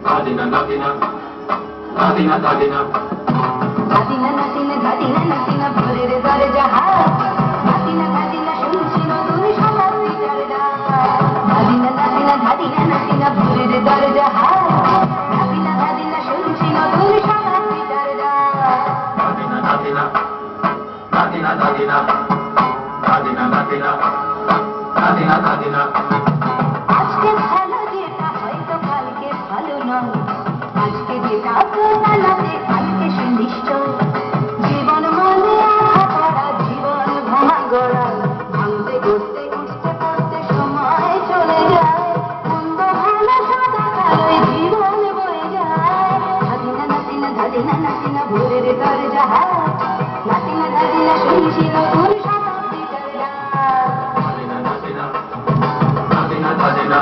Nadina, Nadina, Nadina, Nadina. Nadina, Nadina, Nadina, Nadina, ভোরের দরজাহার Nadina, Nadina, শুনছি নতুন সমাপ্তিটার ডাক Nadina, Nadina, Nadina, Nadina, ভোরের দরজাহার Nadina, Nadina, শুনছি নতুন সমাপ্তিটার ডাক Nadina, Nadina, Nadina, Nadina, Nadina, Nadina, Nadina, Nadina. আজকে ভালো যেটা হয়তো কালকে ভালো নয় আজকে যেটা তো নালাতে কালকে সে নিশ্চয় জীবন মানে আশা করা জীবন ভাঙা ভাঙতে গড়তে উঠতে পড়তে সময় চলে যায় মন্দ ভালো সাদা কালোয় জীবন বয়ে যায় ধাদিনা নাতিনা ধাদিনা নাতিনা ভোরের দরজাহার নাতিনা ধাদিনা শুনছি নতুন শতাব্দীটার ডাক Nadina, Nadina, Nadina,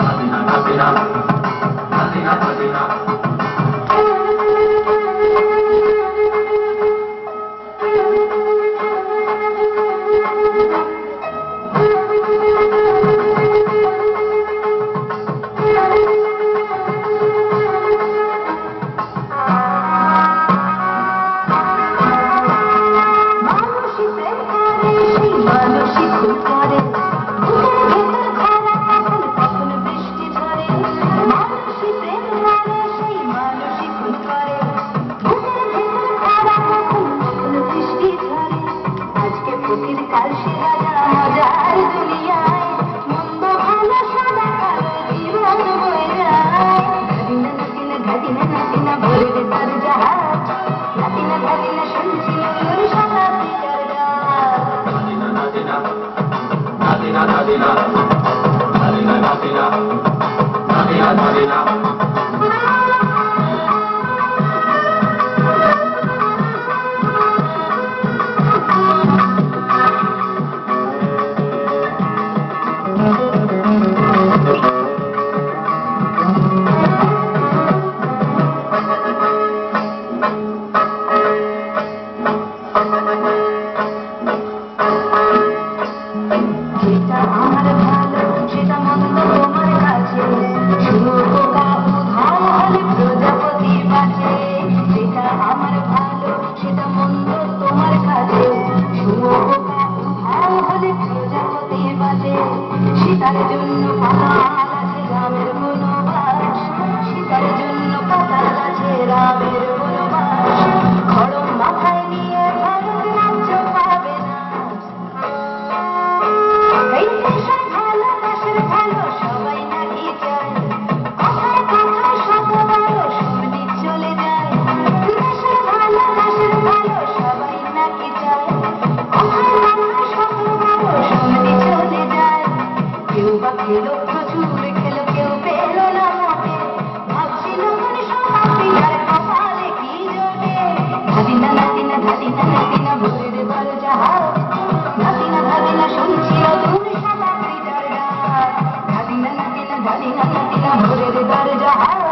Nadina, Nadina, Nadina, Nadina, Nadina. মানুষই প্রেম করে সেই মানুষই খুন করে বুকের ভেতর খরা কখন বৃষ্টি ঝরে মানুষই প্রেম করে সেই মানুষই খুন করে বুকের ভেতর খরা কখন বৃষ্টি ঝরে আজকে ফকির কাল সে রাজা মজার দুনিয়ায় মন্দ ভালো সাদা কালো জীবন বয়ে যায় ধাদিনা নাতিনা ধাদিনা নাতিনা ভোরের দরজাহার নাতিনা ধাদিনা শুনছি নতুন শতাব্দীটার ডাক Nadina, Nadina, Nadina, Nadina, Nadina, Nadina, Nadina, Nadina. যেটা আমার ভালো সেটা মন্দ তোমার কাছে শুভ কাবু ধন হলে প্রজাপতি বাঁচে যেটা আমার ভালো সেটা মন্দ তোমার কাছে শুভ কাবু ধন হলে প্রজাপতি বাঁচে সীতার জন্য পাতাল আছে রামের বনবাস সীতার জন্য পাতাল আছে রামের বনবাস খড়ম মাথায় নিয়ে ভারত রাজ্য পাবে না এই দেশের ভালো দেশের ভালো সবাই নাকি চায় কথায় কথায় শত বড় শুনি চলে যায় দেশের ভালো সবাই নাকি চায় কথায় কথায় শত বড় শুনি চলে যায় কেউ বা খেলো প্রচুর খেলো কেউ পেল না মোটে ভাবছিল কোন শতাব্দীটার কপালে কি জোটে ধাদিনা নাতিনা ধাদিনা নাতিনা ভোরের দরজাহার নাতিনা ধাদিনা শুনছি নতুন শতাব্দীটার ডাক ধাদিনা নাতিনা ধাদিনা নাতিনা ভোরের দরজাহার